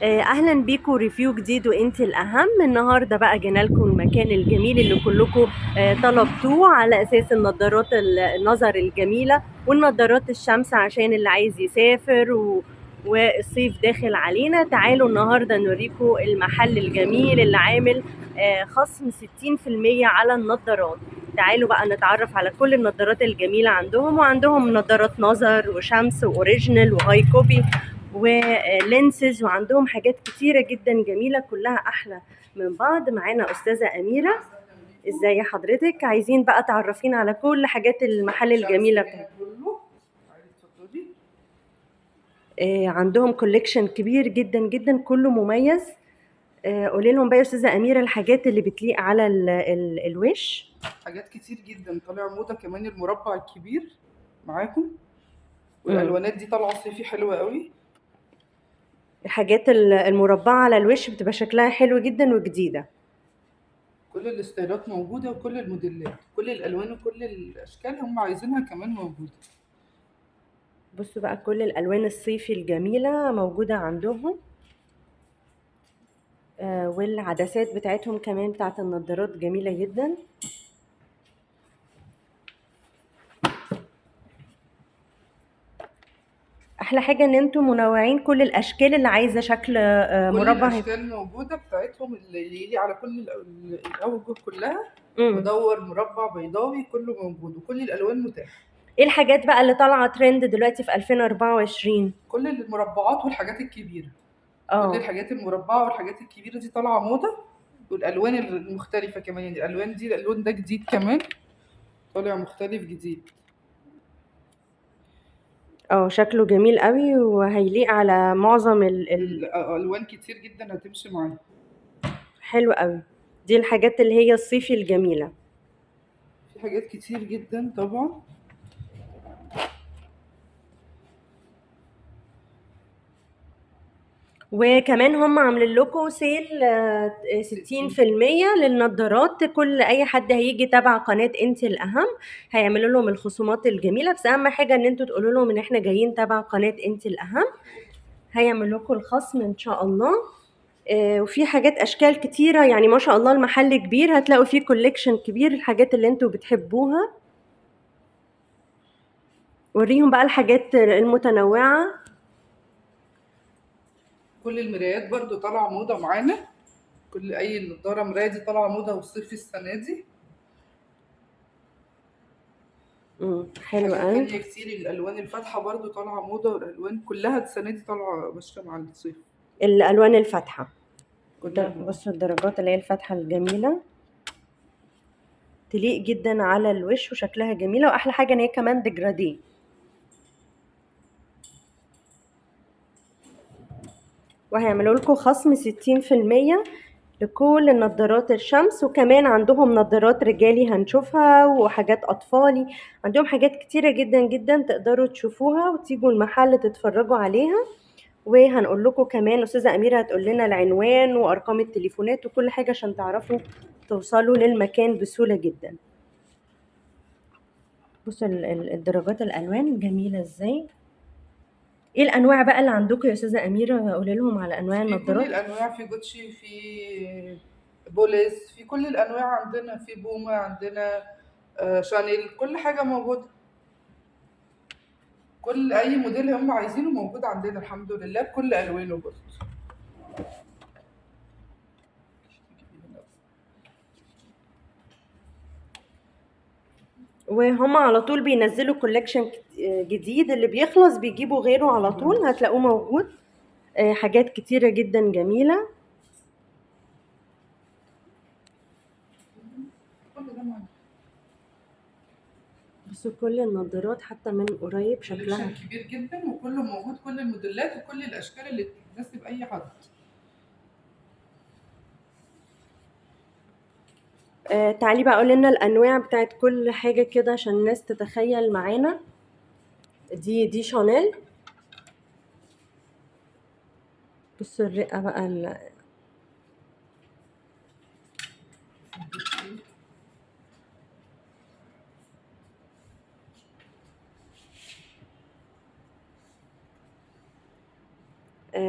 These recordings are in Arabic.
اهلا بيكم ريفيو جديد وانت الاهم. النهارده بقى جينا لكم المكان الجميل اللي كلكم طلبتوه على اساس النضارات النظر الجميله والنضارات الشمس عشان اللي عايز يسافر والصيف داخل علينا. تعالوا النهارده نوريكم المحل الجميل اللي عامل خصم 60% على النضارات. تعالوا بقى نتعرف على كل النضارات الجميله عندهم، وعندهم نضارات نظر وشمس واوريجينال وهاي كوبي ولينسز، وعندهم حاجات كتيرة جدا جميلة كلها أحلى من بعض. معانا أستاذة أميرة، ازاي حضرتك؟ عايزين بقى تعرفين على كل حاجات المحل الجميلة بتاعتك. عندهم كوليكشن كبير جدا جدا كله مميز. قولي لهم بقى يا أستاذة أميرة الحاجات اللي بتليق على الوش. حاجات كتير جدا طالع موضة، كمان المربع الكبير معاكم، والالوانات دي طالعه صيفي حلوه قوي. الحاجات المربعة على الوش بتبقى شكلها حلو جدا وجديدة. كل الاستايلات موجوده وكل الموديلات، كل الالوان وكل الاشكال هم عايزينها كمان موجوده. بصوا بقى كل الألوان الصيفي الجميلة موجودة عندهم. والعدسات بتاعتهم كمان بتاعت النضارات جميلة جدا. احلى حاجة ان انتم منوعين كل الاشكال اللي عايزة شكل كل مربع. الاشكال موجوده بتاعتهم اللي يلي على كل الاوجه كلها. مم. مدور، مربع، بيضاوي، كله موجود وكل الالوان متاحه. ايه الحاجات بقى اللي طالعة ترند دلوقتي في 2024؟ كل المربعات والحاجات الكبيره، كل اه الحاجات المربعه والحاجات الكبيره دي طالعه موضه، والالوان المختلفه كمان. يعني الالوان دي، اللون ده جديد كمان، طالع مختلف جديد. اه شكله جميل قوي وهيليق على معظم الالوان كتير جدا هتمشي معايا. حلو قوي. دي الحاجات اللي هي الصيفي الجميلة. في حاجات كتير جدا طبعا. وكمان هم عاملين لكم سيل 60. 60% للنضارات. كل اي حد هيجي تبع قناة انت الاهم هيعملوا لهم الخصومات الجميلة، بس اهم حاجة ان انتوا تقولوا لهم ان احنا جايين تبع قناة انت الاهم، هيعمل لكم الخصم ان شاء الله. وفي حاجات اشكال كتيرة، يعني ما شاء الله المحل كبير، هتلاقوا فيه كوليكشن كبير الحاجات اللي انتوا بتحبوها. وريهم بقى الحاجات المتنوعة. كل المرايات برضو طالعه موضه معانا، كل اي نضاره مرايه دي طالعه موضه والصيف السنه دي. حلو حاجات قوي. تانية كتير، الالوان الفاتحه برضو طالعه موضه، والالوان كلها السنه دي طالعه ماشيه مع الصيف. الالوان الفاتحة، كلها بصوا الدرجات اللي هي الفاتحة الجميلة تليق جدا على الوش وشكلها جميلة، واحلى حاجة ان هي كمان ديجراديه. وهيعملوا لكم خصم 60% لكل النضارات الشمس، وكمان عندهم نضارات رجالي هنشوفها وحاجات اطفالي. عندهم حاجات كتيرة جدا جدا تقدروا تشوفوها وتيجوا المحل تتفرجوا عليها. وهنقول لكم كمان استاذة اميرة هتقول لنا العنوان وارقام التليفونات وكل حاجة عشان تعرفوا توصلوا للمكان بسهولة جدا. بصوا الدرجات الالوان جميلة ازاي. ايه الانواع بقى اللي عندكم يا استاذه اميره؟ قولي لهم على انواع في كل النضارات. الانواع، في جوتشي، في بوليس، في كل الانواع عندنا، في بوما عندنا، شانيل، كل حاجه موجوده. كل اي موديل هم عايزينه موجود عندنا الحمد لله بكل الوانه برضه. وهم على طول بينزلوا كولكشن جديد، اللي بيخلص بيجيبوا غيره على طول هتلاقوه موجود. حاجات كتيره جدا جميله. كل ده معانا. بس كل النضارات حتى من قريب شكلها كولكشن كبير جدا وكله موجود، كل الموديلات وكل الاشكال اللي تناسب اي حد. تعالي بقى قولي لنا الانواع بتاعت كل حاجه كده عشان الناس تتخيل معانا. دي شانيل. بصوا الرقه بقى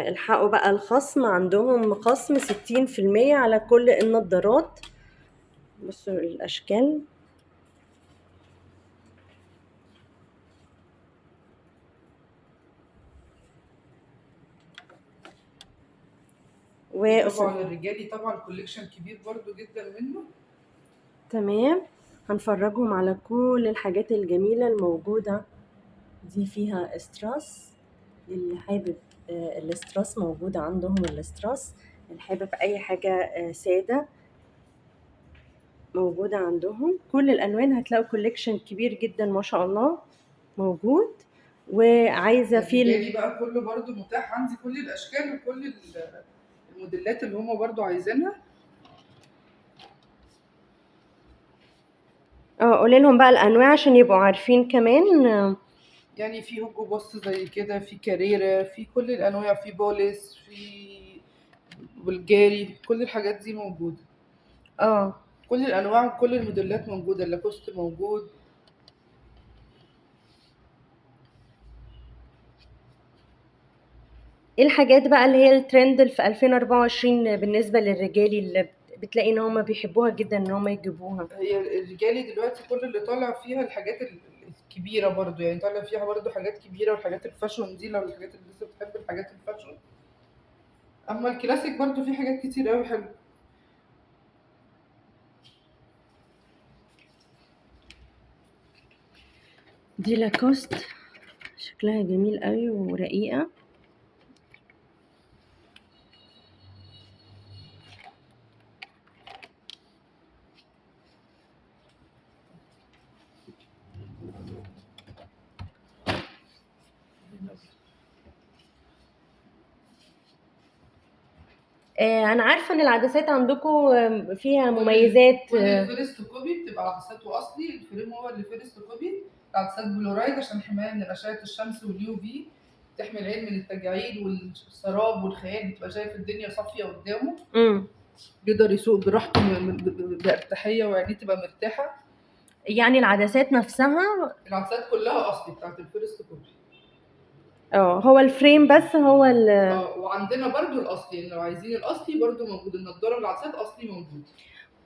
الحقوا بقى الخصم، عندهم خصم 60% على كل النضارات. بصوا الاشكال. و طبعا الرجالي طبعا كوليكشن كبير برضو جدا منه. تمام، هنفرجهم على كل الحاجات الجميلة الموجودة دي. فيها استراس، اللي حابب الاستراس موجودة عندهم. الاستراس اللي حابب اي حاجة سادة موجودة عندهم. كل الالوان هتلاقوا كوليكشن كبير جدا ما شاء الله موجود. وعايزة في الرجالي بقى كله برضو متاح عندي، كل الاشكال وكل الموديلات اللي هم برضو عايزينها. قولي لهم بقى الانواع عشان يبقوا عارفين كمان. يعني في هوجو بوس زي كده، في كاريرا، في كل الانواع، في بوليس، في بلجاري، كل الحاجات دي موجوده. كل الانواع وكل الموديلات موجوده، اللاكوست موجود. ايه الحاجات بقى اللي هي الترند اللي في 2024 بالنسبة للرجالي اللي بتلاقي ان هم بيحبوها جدا ان هم يجيبوها؟ هي الرجالي دلوقتي كل اللي طالع فيها الحاجات الكبيره برضو، يعني طالع فيها برضو حاجات كبيره، والحاجات الفاشون دي لو الحاجات اللي لسه بتحب الحاجات الفاشون. اما الكلاسيك برضو فيه حاجات كتير قوي حلوه. دي لاكوست، شكلها جميل قوي ورقيقة. انا عارفة ان العدسات عندكم فيها مميزات. كل الفيرست كوبي بتبقى عدساته اصلي، الفريم هو اللي فيرست كوبي. العدسات بلورايد عشان حمايه من اشعه الشمس واليو في، تحمي العين من التجاعيد والسراب والخيال، بتبقى شايف الدنيا صافيه قدامه. بيقدر يسوق براحته بارتاحيه، وعينيه تبقى مرتاحه. يعني العدسات نفسها العدسات كلها اصلي بتاعت الفيرست كوبي. هو الفريم بس هو وعندنا برضو الاصلي، يعني لو عايزين الاصلي برضو موجود، النضاره بالعدسات اصلي موجود.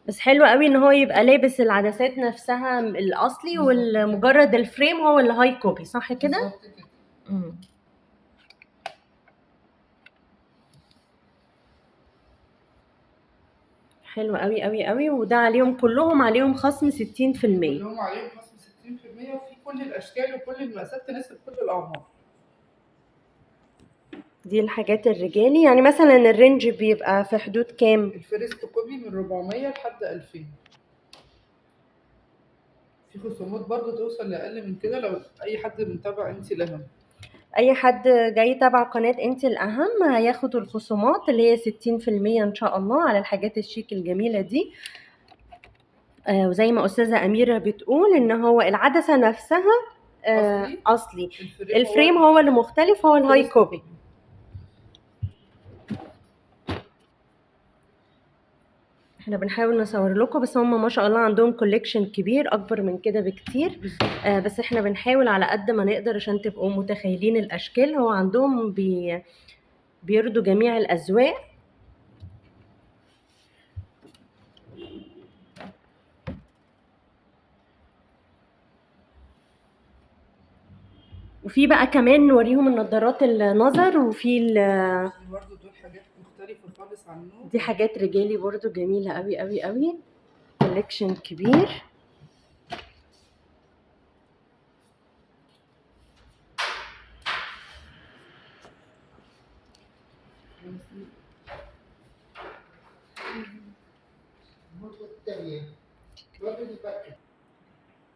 بس حلو قوي ان هو يبقى لابس العدسات نفسها الاصلي، والمجرد الفريم هو اللي هاي كوبي، صح كده؟ بالظبط كده. حلو قوي قوي قوي. وده عليهم كلهم عليهم خصم 60%. كلهم عليهم خصم 60%، وفي كل الاشكال وكل المقاسات تناسب كل الاعمار. دي الحاجات الرجالي، يعني مثلا الرينج بيبقى في حدود كام؟ الفيرست كوبي من 400 لحد 2000. في خصومات برضو توصل لاقل من كده لو اي حد متابع انت الاهم. اي حد جاي تبع قناة انت الاهم هياخد الخصومات اللي هي 60% ان شاء الله على الحاجات الشيك الجميلة دي. وزي ما استاذة اميرة بتقول ان هو العدسة نفسها اصلي. الفريم هو اللي مختلف، هو الهاي كوبي. احنا بنحاول نصور لكم، بس هم ما شاء الله عندهم كوليكشن كبير اكبر من كده بكتير. بس احنا بنحاول على قد ما نقدر عشان تبقوا متخيلين الاشكال. هو عندهم بيرضوا جميع الاذواق. وفي بقى كمان نوريهم النظارات النظر، وفي برضو دول حاجات مختلفة خالص عنهم. دي حاجات رجالي برضو جميلة قوي قوي قوي، كوليكشن كبير.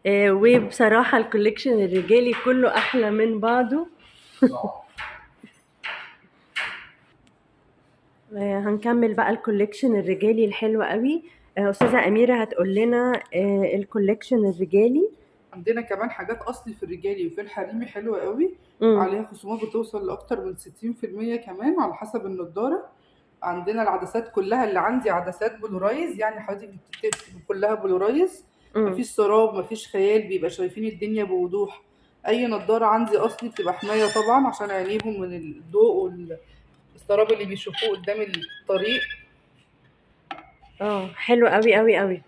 وبصراحة الكوليكشن الرجالي كله أحلى من بعضه. هنكمل بقى الكوليكشن الرجالي الحلو قوي. أستاذة أميرة هتقول لنا الكوليكشن الرجالي. عندنا كمان حاجات أصلي في الرجالي وفي الحريمي حلوة قوي. عليها خصومات بتوصل لأكتر من 60% كمان على حسب النضارة. عندنا العدسات كلها اللي عندي عدسات بلورايز، يعني حضرتك بتبقى كلها بلورايز، مفيش سراب مفيش خيال، بيبقى شايفين الدنيا بوضوح. اي نضاره عندي اصلي بتبقى حمايه طبعا عشان عينيهم من الضوء السراب اللي بيشوفوه قدام الطريق. حلو قوي قوي قوي.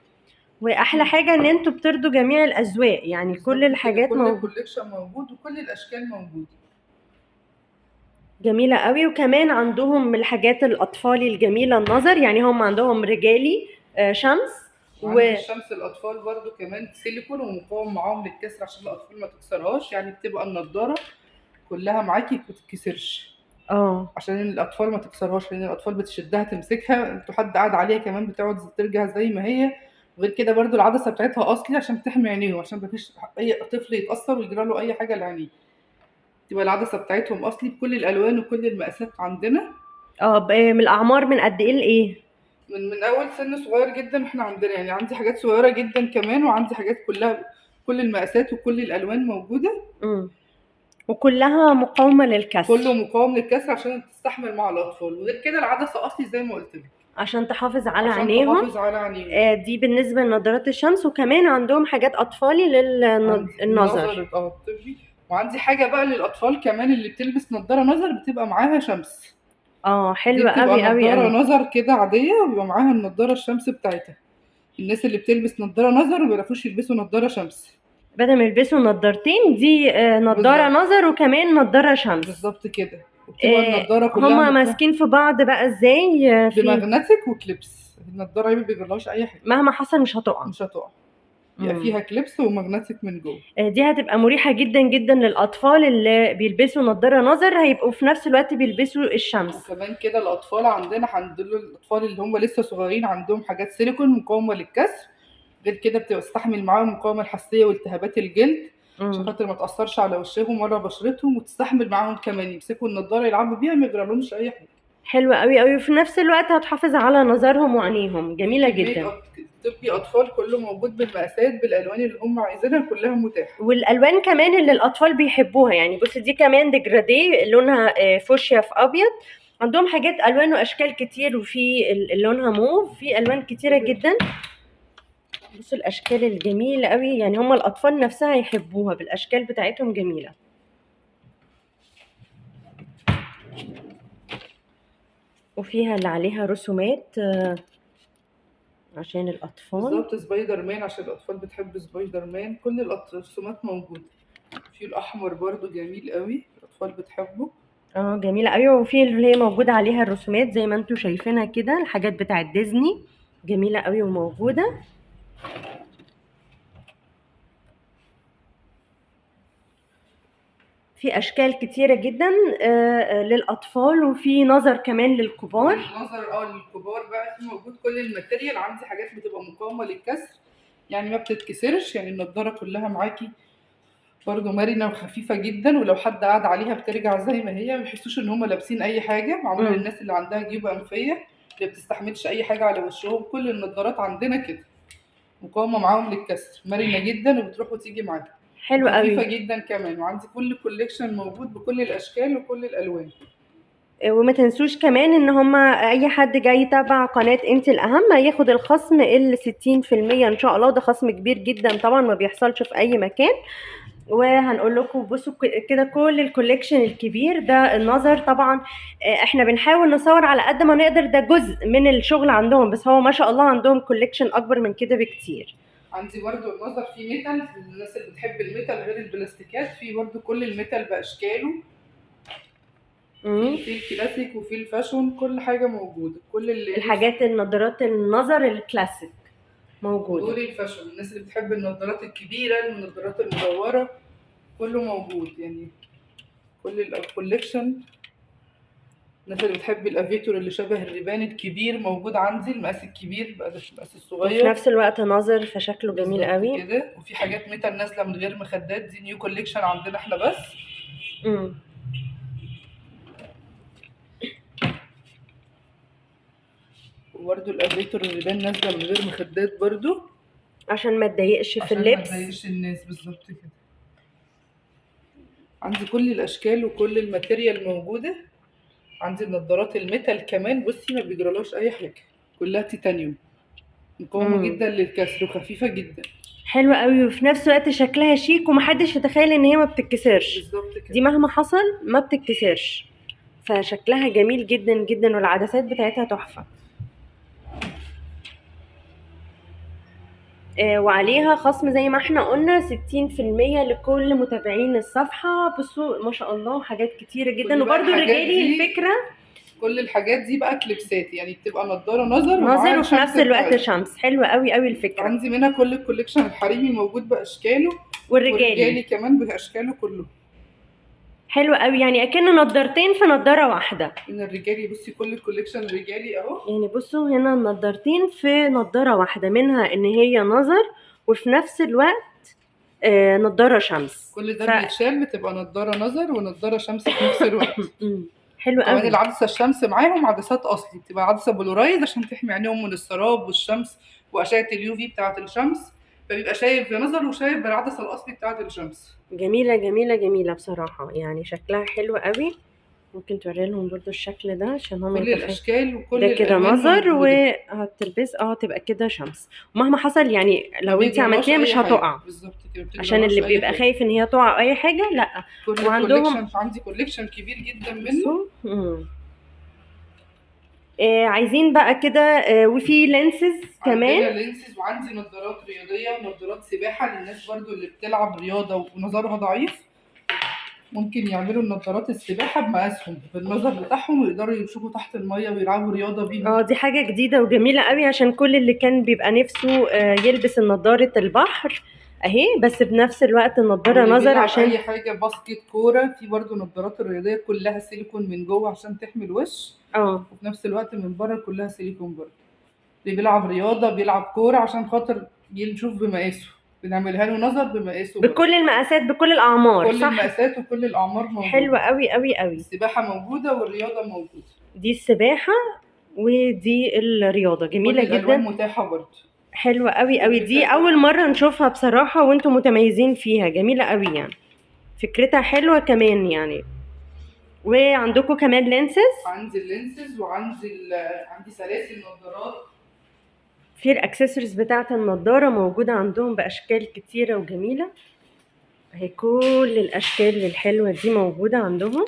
واحلى حاجه ان انتوا بترضوا جميع الاذواق، يعني كل بالظبط كده، الحاجات كل موجوده. الكوليكشن موجود وكل الاشكال موجوده. جميله قوي. وكمان عندهم الحاجات الاطفالي الجميله النظر، يعني هم عندهم رجالي شمس وعندي الشمس الاطفال برضو كمان سيليكون ومقاوم معاهم للكسر عشان الاطفال ما تكسرهاش، يعني بتبقى النضاره كلها معاكي ما تتكسرش عشان الاطفال ما تكسرهاش، لان الاطفال بتشدها تمسكها، انتوا حد قاعد عليها كمان بتقعد ترجع زي ما هي. وغير كده برضو العدسه بتاعتها اصلي عشان تحمي عينيه، عشان مفيش اي طفل يتاثر ويجرى له اي حاجه لعينيه. تبقى العدسه بتاعتهم اصلي بكل الالوان وكل المقاسات عندنا. من الاعمار من قد ايه لايه؟ من اول سن صغير جدا احنا عندنا، يعني عندي حاجات صغيره جدا كمان، وعندي حاجات كلها كل المقاسات وكل الالوان موجوده. وكلها مقاومه للكسر. كله مقاوم للكسر عشان تستحمل مع الاطفال. وغير كده العدسه اصلي زي ما قلت لك عشان تحافظ على عشان عينيهم. تحافظ على عينيهم. دي بالنسبه لنظارات الشمس. وكمان عندهم حاجات اطفالي للنظر. الطبي. وعندي حاجه بقى للاطفال كمان اللي بتلبس نظاره نظر بتبقى معاها شمس. حلوه دي قوي بتبقى قوي نظاره قوي. نظر كده عاديه وبيبقى معاها النظاره الشمس بتاعتها. الناس اللي بتلبس نظاره نظر وما بيعرفوش يلبسوا نظاره شمس، بدل ما يلبسوا نظارتين دي نظاره نظر وكمان نظاره شمس. بالظبط كده. وبتبقى النظاره كلها هما ماسكين في بعض بقى ازاي؟ بمغناطيك وكليبس. النضاره ما بيجرالهاش اي حاجه، مهما حصل مش هتقع. يبقى فيها كليبس ومغناطيك من جوه. دي هتبقى مريحه جدا جدا للاطفال اللي بيلبسوا نظاره نظر، هيبقوا في نفس الوقت بيلبسوا الشمس. وكمان كده الاطفال عندنا الاطفال اللي هم لسه صغيرين عندهم حاجات سيليكون مقاومه للكسر. غير كده بتستحمل معاهم المقاومه الحساسيه والتهابات الجلد عشان خاطر ما تاثرش على وشهم ولا بشرتهم، وتستحمل معاهم كمان يمسكوا النضاره يلعبوا بيها ما يجرالهمش اي حاجه. حلوه قوي قوي. وفي نفس الوقت هتحافظ على نظرهم وعينيهم. جميله جدا. طبي اطفال كله موجود بالمقاسات بالالوان اللي هم عايزينها كلها متاحه. والالوان كمان اللي الاطفال بيحبوها، يعني بص دي كمان ديجرادي لونها فوشيا في ابيض. عندهم حاجات الوان واشكال كتير، وفي لونها موف، في الوان كتيره جدا. بصوا الاشكال الجميله قوي، يعني هم الاطفال نفسها يحبوها بالاشكال بتاعتهم جميله. وفيها اللي عليها رسومات عشان الاطفال. بالظبط سبايدر مان عشان الاطفال بتحب سبايدر مان. كل الرسومات موجوده. في الاحمر برضو جميل قوي الاطفال بتحبه. جميله قوي. وفي اللي هي موجوده عليها الرسومات زي ما انتم شايفينها كده، الحاجات بتاعت ديزني جميله قوي وموجوده. في اشكال كتيره جدا للاطفال، وفي نظر كمان للكبار. نظر للكبار بقى في موجود كل الماتيريال. عندي حاجات بتبقى مقاومه للكسر يعني ما بتتكسرش، يعني النضاره كلها معاكي برضو مرنه وخفيفه جدا، ولو حد قعد عليها بترجع زي ما هي، ما يحسوش ان هم لابسين اي حاجه. معموله للناس اللي عندها جيوب انفيه اللي بتستحملش اي حاجه على وشهم. كل النضارات عندنا كده مقاومه معاهم للكسر، مرنه جدا وبتروح وتيجي معاها. حلو قوي. خفيفه جدا كمان. وعندي كل كوليكشن موجود بكل الاشكال وكل الالوان. وما تنسوش كمان ان هما اي حد جاي يتابع قناه انت الاهم هياخد الخصم 60% ان شاء الله. ده خصم كبير جدا طبعا ما بيحصلش في اي مكان. وهنقول لكم بصوا كده كل الكوليكشن الكبير ده النظر. طبعا احنا بنحاول نصور على قد ما نقدر، ده جزء من الشغل عندهم، بس هو ما شاء الله عندهم كوليكشن اكبر من كده بكتير. عندي برضو النظر في ميتال، الناس اللي بتحب الميتال غير البلاستيكات. في برضو كل الميتال باشكاله، في الكلاسيك وفي الفاشون، كل حاجه موجوده. كل الحاجات النظارات النظر الكلاسيك موجوده. دول الفاشون، الناس اللي بتحب النظارات الكبيره النظارات المدوره كله موجود. يعني كل الكوليكشن. الناس اللي بتحب الافيتور اللي شبه الريبان الكبير موجود عندي، المقاس الكبير بقى ده المقاس الصغير وفي نفس الوقت نظر فشكله جميل قوي كده. وفي حاجات ميتال نازله من غير مخدات، دي نيو كوليكشن عندنا احنا بس. وبرده الافيتور الريبان نازله من غير مخدات برده عشان ما تضايقش في اللبس، ما تضايقش الناس. بالظبط كده. عندي كل الاشكال وكل الماتيريال موجوده. عندي النظارات الميتال كمان، بصي ما بيجرالهاش اي حاجه، كلها تيتانيوم مقاومه جدا للكسر وخفيفه جدا. حلوه قوي. وفي نفس الوقت شكلها شيك ومحدش يتخيل ان هي ما بتتكسرش. بالظبط كده. دي مهما حصل ما بتتكسرش. فشكلها جميل جدا جدا، والعدسات بتاعتها تحفة. وعليها خصم زي ما احنا قلنا 60% لكل متابعين الصفحة. بصوا ما شاء الله حاجات كتيرة جدا. كل بقى وبرده الحاجات الرجالي دي الفكرة كل الحاجات دي بقى كليبسات، يعني بتبقى نضاره نظر نظر ومعاها وفي نفس الشمس الوقت بتاعتها. شمس. حلوة قوي قوي الفكرة. عندي منها كل الكوليكشن الحريمي موجود باشكاله، والرجالي والرجالي كمان باشكاله كله. حلوة قوي، يعني اكن نضارتين في نضارة واحدة. من الرجالي بصي كل الكوليكشن الرجالي اهو. يعني بصوا هنا النضارتين في نضارة واحدة، منها ان هي نظر وفي نفس الوقت نضارة شمس. كل ده بيتشال، بتبقى نضاره نظر ونضاره شمس في نفس الوقت. حلو كمان قوي. العدسه الشمس معاهم عدسات اصلي، بتبقى عدسه بلورايد عشان تحمي عينيهم من السراب والشمس واشعه اليو في بتاعه الشمس، فبيبقى شايف بنظر وشايف بالعدسه الاصلي بتاعه الشمس. جميلة جميلة جميلة بصراحة، يعني شكلها حلو قوي. ممكن توري لهم برضو الشكل ده عشان هم كل الاشكال وكل ده كده الالوان نظر، موجودة. وهتلبس تبقى كده شمس. ومهما حصل يعني ما لو انت بيجراش عملتيها اي مش حاجه، هتقع، بالظبط كده، ما عشان اللي بتجراش اي بيبقى حاجه. خايف ان هي تقع أو اي حاجة لا. كل وعندهم الكوليكشن عندي كوليكشن كبير جدا منه. بصوا عايزين بقى كده وفي لينسز كمان. عندنا لينسز، وعندي نظارات رياضيه ونظارات سباحه للناس برضو اللي بتلعب رياضه ونظرها ضعيف. ممكن يعملوا النظارات السباحه بمقاسهم بالنظر بتاعهم، ويقدروا يشوفوا تحت الميه ويلعبوا رياضه بيهم. دي حاجة جديدة وجميلة قوي، عشان كل اللي كان بيبقى نفسه يلبس النضارة البحر اهي، بس بنفس الوقت النضارة واللي نظر بيلعب عشان اي حاجه باسكت كوره، في برضو نظارات الرياضيه كلها سيليكون من جوه عشان تحمي الوش، وفي نفس الوقت من بره كلها سيليكون برضو. اللي بيلعب رياضه بيلعب كوره عشان خاطر يشوف بمقاسه، بنعملها له نظر بمقاسه برضو. بكل المقاسات بكل الأعمار كل صح؟ المقاسات وكل الاعمار موجوده. حلوة قوي قوي قوي. السباحه موجوده والرياضه موجوده. دي السباحة ودي الرياضة كل جميلة الالوان جدا. متاحه برضو. حلوة قوي قوي، دي فكرتها أول مرة نشوفها بصراحة، وانتم متميزين فيها. جميلة قوي يعني، فكرتها حلوة كمان يعني. وعندكم كمان لينسز. عندي اللينسز عندي سلاسل نظارات. في الاكسسوارز بتاعة النضارة موجودة عندهم بأشكال كتيرة وجميلة اهي. كل الأشكال الحلوة دي موجودة عندهم،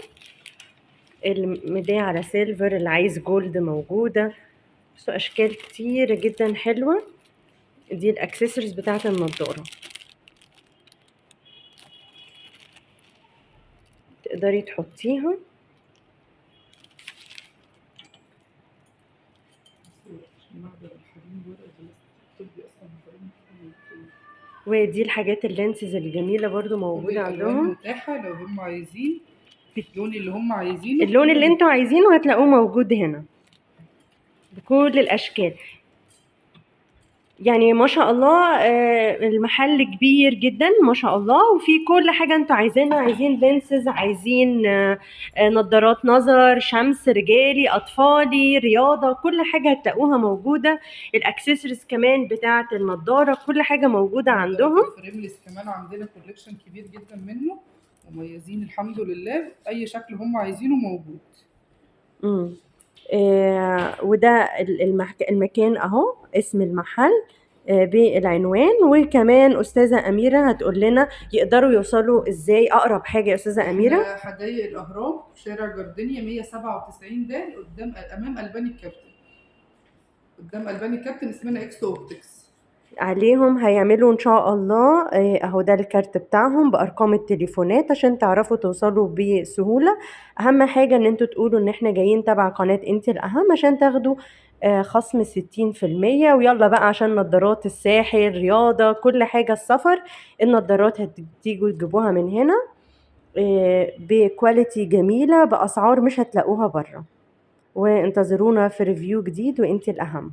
المدية على سيلفر، اللي عايز جولد موجودة. بصوا أشكال كتيرة جدا حلوة. دي الاكسسوارز بتاعة النضارة، تقدري تحطيها. ودي الحاجات اللينسز الجميلة برضو موجودة عندهم. متاحة لو هم عايزين اللون اللي هم عايزينه، اللون اللي انتوا عايزينه هتلاقوه موجود هنا بكل الأشكال. يعني ما شاء الله المحل كبير جدا ما شاء الله، وفي كل حاجة انتوا عايزينها. عايزين لينسز، عايزين نظارات نظر، شمس، رجالي، أطفالي، رياضة، كل حاجة هتلاقوها موجودة. الأكسسوارز كمان بتاعة النضارة كل حاجة موجودة عندهم. الفريملس كمان عندنا كوليكشن كبير جدا منه، مميزين الحمد لله. أي شكل هم عايزينه موجود. وده المكان اهو، اسم المحل بالعنوان. وكمان استاذه اميره هتقول لنا يقدروا يوصلوا ازاي. اقرب حاجه يا استاذه اميره حدائق الاهرام في شارع جردينيا 197 د، امام الباني الكابتن. قدام الباني الكابتن اسمنا اكس اوبتكس. عليهم هيعملوا ان شاء الله اهو ده الكارت بتاعهم بارقام التليفونات عشان تعرفوا توصلوا بسهوله. اهم حاجه ان انتوا تقولوا ان احنا جايين تبع قناه انت الاهم عشان تاخدوا خصم 60%. ويلا بقى عشان نظارات الساحل، رياضه، كل حاجه، السفر، النظارات هتيجوا تجيبوها من هنا بكواليتي جميله باسعار مش هتلاقوها بره. وانتظرونا في ريفيو جديد وانت الاهم.